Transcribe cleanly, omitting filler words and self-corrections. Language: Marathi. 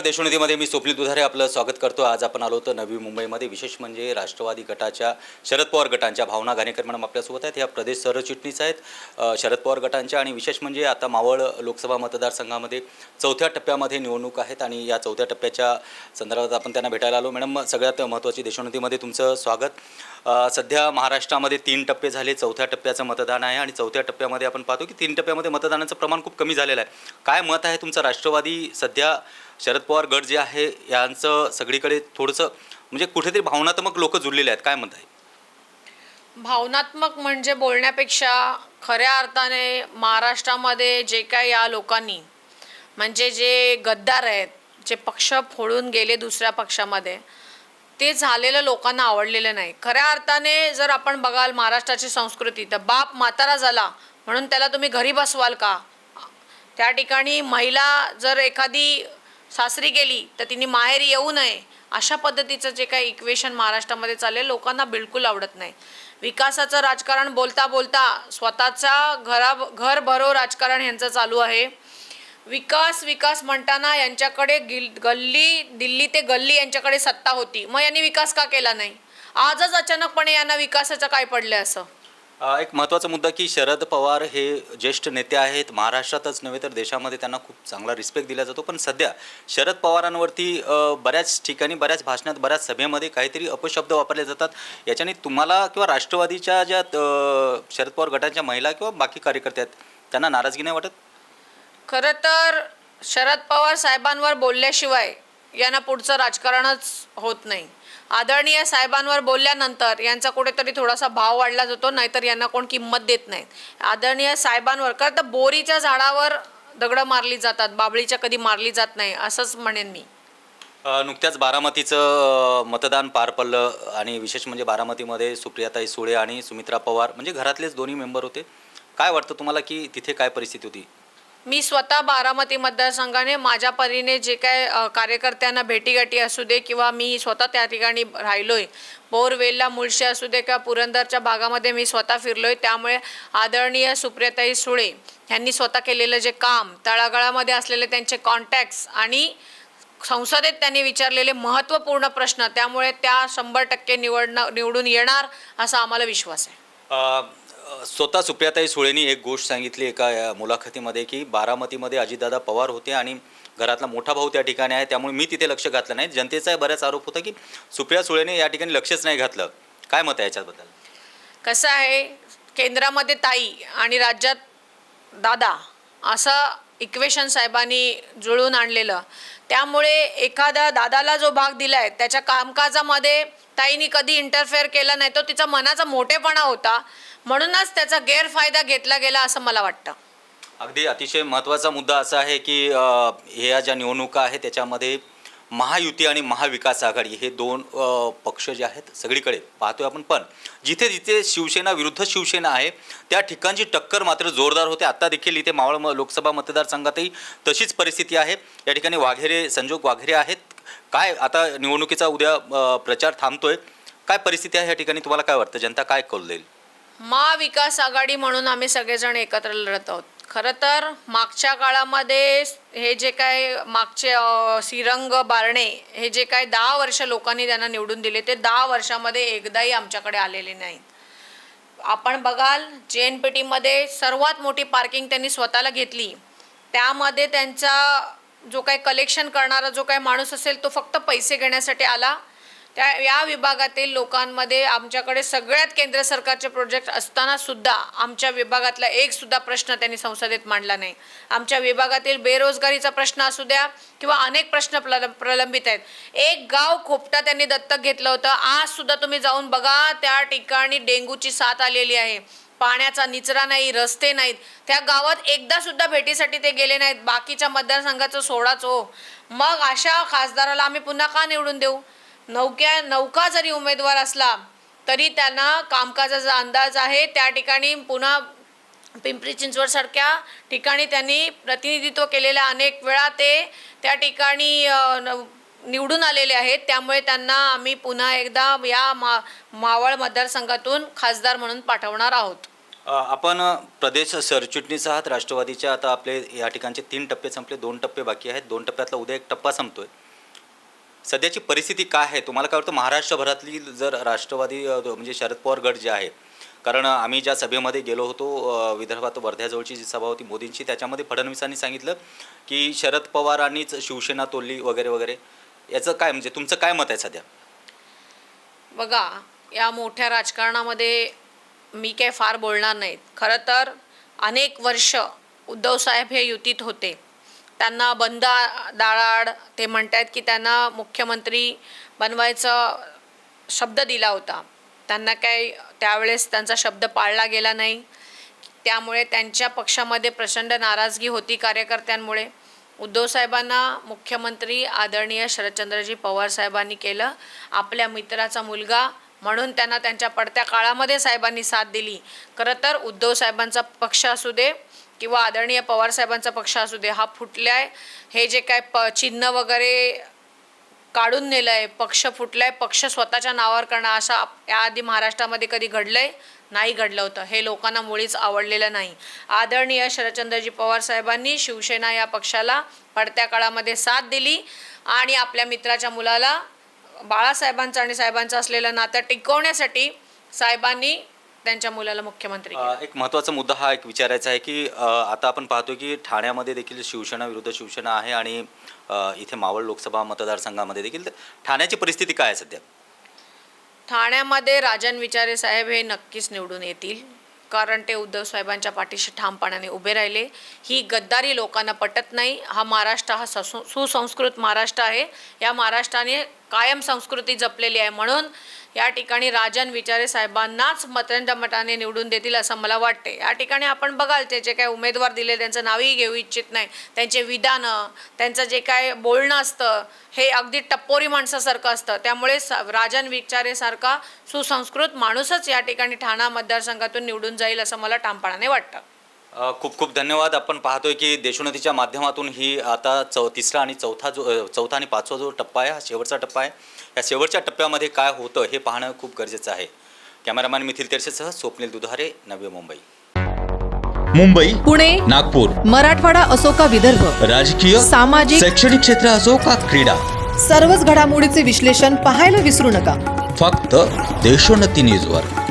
देशोन्नतीमध्ये मी स्वप्नील दुधारे आपलं स्वागत करतो। आज आपण आलो होतो नवी मुंबईमध्ये। विशेष म्हणजे राष्ट्रवादी गटाच्या शरद पवार गटांच्या भावना घाणेकर मॅडम आपल्यासोबत आहेत। ह्या प्रदेश सरचिटणीस आहेत शरद पवार गटांच्या। आणि विशेष म्हणजे आता मावळ लोकसभा मतदारसंघामध्ये चौथ्या टप्प्यामध्ये निवडणूक आहेत आणि या चौथ्या टप्प्याच्या संदर्भात आपण त्यांना भेटायला आलो। मॅडम, सगळ्यात महत्त्वाची देशोन्नतीमध्ये तुमचं स्वागत। सध्या महाराष्ट्रामध्ये 3 टप्पे झाले, चौथ्या टप्प्याचं मतदान आहे आणि चौथ्या टप्प्यामध्ये आपण पाहतो की 3 टप्प्यामध्ये मतदानाचं प्रमाण खूप कमी झालेलं आहे। काय मत आहे तुमचं? राष्ट्रवादी सध्या शरद पवार गट जे आहे यांचं सगळीकडे थोडंसं म्हणजे कुठेतरी भावनात्मक लोक जुळलेले आहेत, काय म्हणत आहे? भावनात्मक म्हणजे बोलण्यापेक्षा खऱ्या अर्थाने महाराष्ट्रामध्ये जे काही या लोकांनी म्हणजे जे गद्दार आहेत, जे पक्ष फोडून गेले दुसऱ्या पक्षामध्ये, ते झालेलं लोकांना आवडलेलं नाही। खऱ्या अर्थाने जर आपण बघाल महाराष्ट्राची संस्कृती, तर बाप म्हातारा झाला म्हणून त्याला तुम्ही घरी बसवाल का? त्या ठिकाणी महिला जर एखादी सासरी गेली तर तिने माहेरी येऊ नये, अशा पद्धतीचं जे काही इक्वेशन महाराष्ट्रामध्ये चालले लोकांना बिलकुल आवडत नाही। विकासाचं राजकारण बोलता बोलता स्वतःचा घर भरो राजकारण यांचं चालू आहे। विकास विकास म्हणताना यांच्याकडे गल्ली दिल्ली ते गल्ली यांच्याकडे सत्ता होती, मग यांनी विकास का केला नाही? आजच अचानकपणे यांना विकासाचं काय पडलं असं? एक महत्त्वाचा मुद्दा की शरद पवार हे ज्येष्ठ नेते आहेत, महाराष्ट्रातच नव्हे तर देशामध्ये त्यांना खूप चांगला रिस्पेक्ट दिला जातो। पण सध्या शरद पवारांवरती बऱ्याच ठिकाणी, बऱ्याच भाषणात, बऱ्याच सभेमध्ये काहीतरी अपशब्द वापरले जातात। याच्याने तुम्हाला किंवा राष्ट्रवादीच्या ज्या शरद पवार गटाच्या महिला किंवा बाकी कार्यकर्ते आहेत त्यांना नाराजगी नाही वाटत? खरं तर शरद पवार साहेबांवर बोलल्याशिवाय यांना पुढचं राजकारणच होत नाही। आदरणीय साहेबांवर बोलल्यानंतर यांचा कुठेतरी थोडासा भाव वाढला जातो, नाहीतर यांना कोण किंमत देत नाही। आदरणीय साहेबांवर खरं तर बोरीच्या झाडावर दगडं मारली जातात, बाबळीच्या कधी मारली जात नाही, असंच म्हणेन मी। नुकत्याच बारामतीचं मतदान पार पडलं आणि विशेष म्हणजे बारामतीमध्ये सुप्रियाताई सुळे आणि सुमित्रा पवार म्हणजे घरातलेच दोन्ही मेंबर होते। काय वाटतं तुम्हाला की तिथे काय परिस्थिती होती? मी स्वतः बारामती मतदारसंघाने माझ्या परीने जे काय कार्यकर्त्यांना भेटीगाठी असू दे किंवा मी स्वतः त्या ठिकाणी राहिलोय, बोरवेलला, मुळशी असू दे किंवा पुरंदरच्या भागामध्ये मी स्वतः फिरलोय। त्यामुळे आदरणीय सुप्रियाताई सुळे यांनी स्वतः केलेलं जे काम, तळागाळामध्ये असलेले त्यांचे कॉन्टॅक्ट्स आणि संसदेत त्यांनी विचारलेले महत्त्वपूर्ण प्रश्न, त्यामुळे त्या 100% निवडून येणार असा आम्हाला विश्वास आहे। स्वतः सुप्रियाताई सुळेंनी एक गोष्ट सांगितली एका मुलाखतीमध्ये की बारामतीमध्ये अजितदादा पवार होते आणि घरातला मोठा भाऊ त्या ठिकाणी आहे, त्यामुळे मी तिथे लक्ष घातलं नाही। जनतेचा बऱ्याच आरोप होता की सुप्रिया सुळेने या ठिकाणी लक्षच नाही घातलं। काय मत आहे याच्याबद्दल? कसं आहे, केंद्रामध्ये ताई आणि राज्यात दादा असं इक्वेशन साहेबांनी जुळून आणलेलं, त्यामुळे एखादा दादाला जो भाग दिला आहे त्याच्या कामकाजामध्ये ताईंनी कधी इंटरफेअर केला नाही, तो तिचा मनाचा मोठेपणा होता, म्हणूनच त्याचा गैरफायदा घेतला गेला असं मला वाटतं। अगदी अतिशय महत्त्वाचा मुद्दा असा आहे की ह्या ज्या निवडणुका आहेत त्याच्यामध्ये महायुती आणि महाविकास आघाडी हे 2 पक्ष जे आहेत सगळीकडे पाहतोय आपण, पण जिथे जिथे शिवसेना विरुद्ध शिवसेना आहे त्या ठिकाणची टक्कर मात्र जोरदार होते। आत्ता देखील इथे मावळ लोकसभा मतदारसंघातही तशीच परिस्थिती आहे। या ठिकाणी संजोग वाघेरे आहेत। काय आता निवडणुकीचा उद्या प्रचार थांबतोय, काय परिस्थिती आहे या ठिकाणी? तुम्हाला काय वाटतं, जनता काय कौल देईल? महाविकास आघाडी म्हणून आम्ही सगळेजण एकत्र लढत आहोत। खरं तर मागच्या काळामध्ये हे जे काय मागचे श्रीरंग बारणे हे जे काय 10 वर्ष लोकांनी त्यांना निवडून दिले, ते 10 वर्षामध्ये एकदाही आमच्याकडे आलेले नाहीत। आपण बघाल JNPTमध्ये सर्वात मोठी पार्किंग त्यांनी स्वतःला घेतली, त्यामध्ये त्यांचा जो काही कलेक्शन करणारा जो काही माणूस असेल तो फक्त पैसे घेण्यासाठी आला। या विभागातील लोकांमध्ये आमच्याकडे सगळ्यात केंद्र सरकारचे प्रोजेक्ट असताना सुद्धा आमच्या विभागातला एक सुद्धा प्रश्न त्यांनी संसदेत मांडला नाही। आमच्या विभागातील बेरोजगारीचा प्रश्न असू द्या किंवा अनेक प्रश्न प्रलंबित आहेत। एक गाव खोपटा त्यांनी दत्तक घेतलं होतं, आज सुद्धा तुम्ही जाऊन बघा त्या ठिकाणी डेंग्यूची साथ आलेली आहे, पाण्याचा निचरा नाही, रस्ते नाहीत। त्या गावात एकदा सुद्धा भेटीसाठी ते गेले नाहीत, बाकीच्या मतदारसंघाचं सोडाच हो। मग अशा खासदाराला आम्ही पुन्हा का निवडून देऊ? नौका जरी उमेदवार असला तरी त्यांना कामकाजाचा अंदाज आहे। त्या ठिकाणी पुन्हा पिंपरी चिंचवड सारख्या ठिकाणी त्यांनी प्रतिनिधित्व केलेल्या अनेक वेळा ते त्या ठिकाणी निवडून आलेले आहेत, त्यामुळे त्यांना आम्ही पुन्हा एकदा या मावळ मतदारसंघातून खासदार म्हणून पाठवणार आहोत। आपण प्रदेश सरचिटणीस आहात राष्ट्रवादीच्या. आता आपले या ठिकाणचे 3 टप्पे संपले, 2 टप्पे बाकी आहेत. 2 टप्प्यातला उद्या 1 टप्पा संपतोय. सध्याची परिस्थिती काय आहे तुम्हाला काय वाटतं? महाराष्ट्रभरातली जर राष्ट्रवादी म्हणजे शरद पवार गट जे आहे, कारण आम्ही ज्या सभेमध्ये गेलो होतो विदर्भात वर्ध्याजवळची जी सभा होती मोदींची, त्याच्यामध्ये फडणवीसांनी सांगितलं की शरद पवारांनीच शिवसेना तोडली वगैरे वगैरे. याचं काय म्हणजे तुमचं काय मत आहे सध्या? बघा, या मोठ्या राजकारणामध्ये मी काय फार बोलणार नाहीत. खरं तर अनेक वर्ष उद्धवसाहेब हे युतीत होते. त्यांना बंद दाराआड ते म्हणतात की त्यांना मुख्यमंत्री बनवायचा शब्द दिला होता. त्यांना काय त्यावेळेस त्यांचा शब्द पाळला गेला नाही. त्यामुळे त्यांच्या पक्षामध्ये प्रचंड नाराजगी होती कार्यकर्त्यांमुळे. उद्धवसाहेबांना मुख्यमंत्री आदरणीय शरदचंद्रजी पवार साहेबांनी केलं. आपल्या मित्राचा मुलगा म्हणून त्यांना त्यांच्या पडत्या काळामध्ये साहेबांनी साथ दिली. खरं तर उद्धवसाहेबांचा पक्ष असू दे किंवा आदरणीय पवारसाहेबांचा पक्ष असू दे, हा फुटलाय. हे जे काय चिन्ह वगैरे काढून नेलं आहे, पक्ष फुटलाय, पक्ष स्वतःच्या नावावर करणं, असा याआधी महाराष्ट्रामध्ये कधी घडलंय नाही घडलं होतं. हे लोकांना मुळीच आवडलेलं नाही. आदरणीय शरदचंद्रजी पवार साहेबांनी शिवसेना या पक्षाला पडत्या काळामध्ये साथ दिली आणि आपल्या मित्राच्या मुलाला बाळासाहेबांचं आणि साहेबांचं असलेलं नातं टिकवण्यासाठी साहेबांनी त्यांच्या मुलाला मुख्यमंत्री केलं. एक महत्त्वाचा मुद्दा हा एक विचारायचा आहे की आता आपण पाहतो की ठाण्यामध्ये देखील शिवसेना विरुद्ध शिवसेना आहे आणि इथे मावळ लोकसभा मतदारसंघामध्ये देखील. ठाण्याची परिस्थिती काय आहे सध्या? ठाण्यामध्ये राजन विचारे साहेब हे नक्कीच निवडून येतील, कारण ते उद्धव साहेबांच्या पाठीशी ठामपणाने उभे राहिले. ही गद्दारी लोकांना पटत नाही. हा महाराष्ट्र हा सुसंस्कृत महाराष्ट्र आहे. या महाराष्ट्राने कायम संस्कृती जपलेली आहे. म्हणून या ठिकाणी राजन विचारे साहेबांनाच प्रचंड मताने निवडून देतील असं मला वाटते. या ठिकाणी आपण बघाल ते जे काय उमेदवार दिले त्यांचं नावही घेऊ इच्छित नाही. त्यांचे विधानं, त्यांचं जे काय बोलणं असतं हे अगदी टप्पोरी माणसासारखं असतं. त्यामुळे राजन विचारेसारखा सुसंस्कृत माणूसच या ठिकाणी ठाणा मतदारसंघातून निवडून जाईल असं मला ठामपणाने वाटतं. खूप खूप धन्यवाद. आपण पाहतोय की देशोन्नतीच्या माध्यमातून ही आता तिसरा आणि चौथा आणि 5वा जो टप्पा आहे हा शेवटचा टप्पा आहे. या शेवटच्या टप्प्यामध्ये काय होतं हे पाहणं खूप गरजेचं आहे. Cameraman methyl तेरसेसह Swapnil दुधारे, Navi Mumbai. मुंबई, पुणे, नागपूर, मराठवाडा असो का विदर्भ, राजकीय, सामाजिक, शैक्षणिक क्षेत्र असो का क्रीडा, सर्वच घडामोडीचे विश्लेषण पाहायला विसरू नका. फक्त देशोन्नती न्यूजवर.